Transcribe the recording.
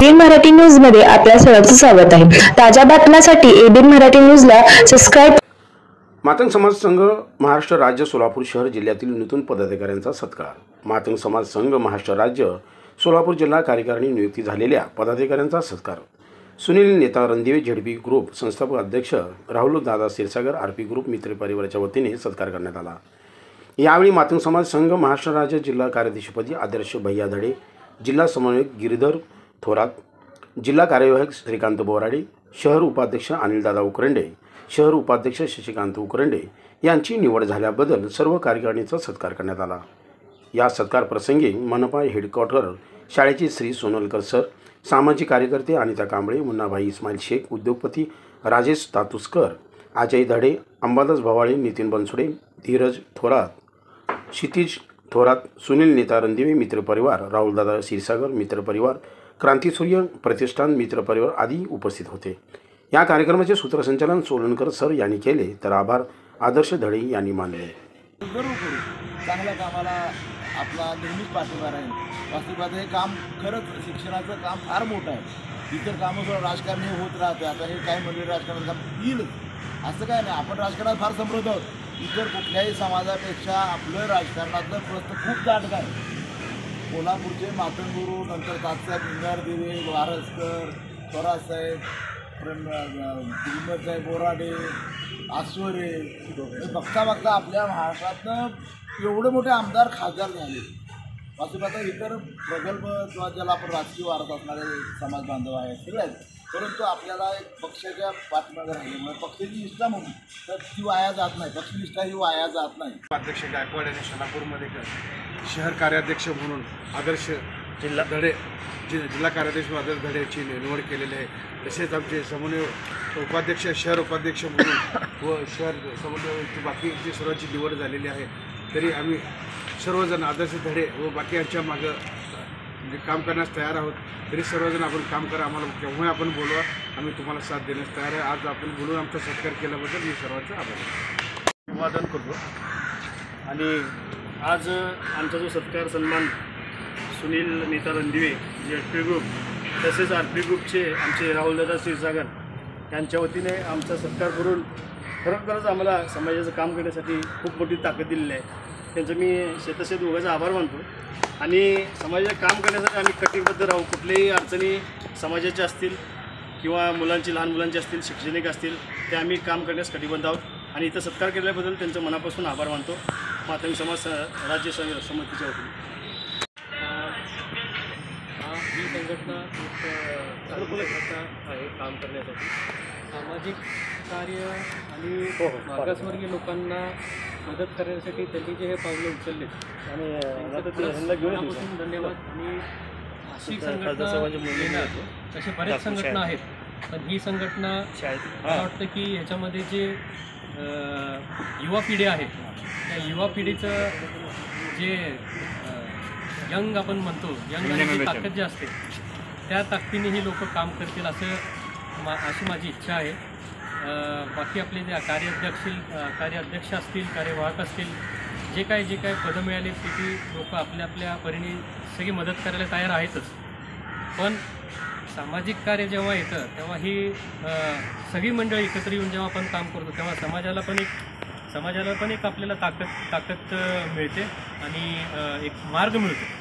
ABN Marathi news मध्ये आपल्या सर्वांचं स्वागत आहे। ताज्या बातम्यांसाठी एबीएन मराठी न्यूजला सबस्क्राइब। मातंग समाज संघ महाराष्ट्र राज्य सोलापूर शहर जिल्ह्यातील नूतन पदाधिकाऱ्यांचा सत्कार। मातंग समाज संघ महाराष्ट्र राज्य सोलापूर जिल्हा कार्यकारिणी नियुक्ती झालेल्या पदाधिकाऱ्यांचा सत्कार। सुनील नेता रणदिवे झेडपी ग्रुप संस्थापक अध्यक्ष राहुल दादा क्षीरसागर आरपी ग्रुप मित्र परिवाराच्या वतीने सत्कार करण्यात आला। यावेळी मातंग समाज संघ महाराष्ट्र राज्य जिल्हा कार्याध्यक्षपदी आदर्श भैया धडे, जिल्हा समन्वयक गिरीधर थोरात, जिल्हा कार्यवाहक श्रीकांत बोराडे, शहर उपाध्यक्ष अनिलदादा उकरंडे, शहर उपाध्यक्ष शशिकांत उकरंडे यांची निवड झाल्याबद्दल सर्व कार्यकारिणीचा सत्कार करण्यात आला। या सत्कार प्रसंगी मनपा हेडक्वार्टर शाळेचे श्री सोनलकर सर, सामाजिक कार्यकर्ते अनिता कांबळे, मुन्नाभाई इस्माईल शेख, उद्योगपती राजेश तातुसकर, अजय धडे, अंबादास भवाळे, नितीन बनसोडे, धीरज थोरात, क्षितिज थोरात, सुनील नेता रणदिवे मित्र परिवार, राहुलदादा क्षीरसागर मित्र परिवार, क्रांतिसूर्य प्रतिष्ठान मित्र परिवार आदी उपस्थित होते। या कार्यक्रमाचे सूत्रसंचालन सोलनकर सर यांनी केले तर आभार आदर्श धडे यांनी मानले। चांगल्या कामाला आपला नेहमीच पाठिंबा राहील। वास्तविक हे काम खरंच शिक्षणाचं काम फार मोठं आहे। इतर कामं सुद्धा राजकारणी होत राहते। आता हे काय मंडळी राजकारणाचं काम येईल असं काय नाही। आपण राजकारणात फार समृद्ध आहोत। इतर कुठल्याही समाजापेक्षा आपलं राजकारणातलं प्रश्न खूप दाटक आहे। कोल्हापूरचे मातंग गुरु, नंतर तात्यासाहेब इंगारदेवे, वारसकर, थोरातसाहेब, साहेब बोराडे, आसवरे, बघता बघता आपल्या महाराष्ट्रातनं एवढे मोठे आमदार खासदार झाले। वास्तविक इतर प्रगल्भ किंवा ज्याला आपण राजकीय वारसा असणारे समाज बांधव आहे सगळे आहेत, परंतु आपल्याला एक पक्षाच्या पाठीमागे राहिल्यामुळे पक्षाची निष्ठा म्हणून तर ती वाया जात नाही। पक्षनिष्ठा ही वाया जात नाही। अध्यक्ष गायकवाड यांनी सोलापूरमध्ये शहर कार्याध्यक्ष म्हणून आदर्श जिल्हा कार्याध्यक्ष आदर्श धडे यांची निवड केलेली आहे। तसेच आमचे समन्वय उपाध्यक्ष, शहर उपाध्यक्ष म्हणून व शहर समन्वय बाकीची सर्वांची निवड झालेली आहे। तरी आम्ही सर्वजण आदर्श धडे व बाकी यांच्या मागं काम करण्यास तयार आहोत। तरी सर्वजण आपण काम करा, आम्हाला केव्हा आपण बोलवा, आम्ही तुम्हाला साथ देण्यास तयार आहे। आज आपण बोलून आमचा सत्कार केल्याबद्दल मी सर्वांचा आभार अभिवादन करतो। आणि आज आमचा जो सत्कार सन्मान सुनील नेता रणदिवे झेडपी ग्रुप तसेच आरपी ग्रुपचे आमचे राहुलदादा क्षीरसागर यांच्या वतीने आमचा सत्कार करून खरोखरच आम्हाला समाजाचं काम करण्यासाठी खूप मोठी ताकद दिलेली आहे। त्यांचं मी शेतशेत दोघांचा आभार मानतो। आणि समाजाचं काम करण्यासाठी आम्ही कटिबद्ध राहू। कुठल्याही अडचणी समाजाच्या असतील किंवा मुलांची, लहान मुलांची असतील, शैक्षणिक असतील, ते आम्ही काम करण्यास कटिबद्ध आहोत। आणि इथं सत्कार केल्याबद्दल त्यांचं मनापासून आभार मानतो मातंग समाज राज्य समितीच्या वतीने। ही संघटना आहे काम करण्यासाठी सामाजिक कार्य आणि मागासवर्गीय लोकांना मदत करण्यासाठी त्यांनी जे हे पावले उचलले आणि धन्यवाद। आणि अशी संघटना असे बरेच संघटना आहेत, पण ही संघटना मला वाटतं की ह्याच्यामध्ये जे युवा पिढी आहे त्या युवा पिढीचं जे यंग आपण म्हणतो, यंग आणि ताकद जी असते त्या ताकदीने ही लोक काम करतील अशी माझी इच्छा आहे। बाकी आपले जे कार्याध्यक्ष असतील, कार्यवाहक असतील, जे काय पदं मिळाली ती लोक आपल्या परीने सगळी मदत करायला तयार आहेतच। पण सामाजिक कार्य जेव्हा येतं तेव्हा ही सगळी मंडळी एकत्र येऊन जेव्हा आपण काम करतो तेव्हा समाजाला पण एक आपल्याला ताकद मिळते आणि एक मार्ग मिळतो।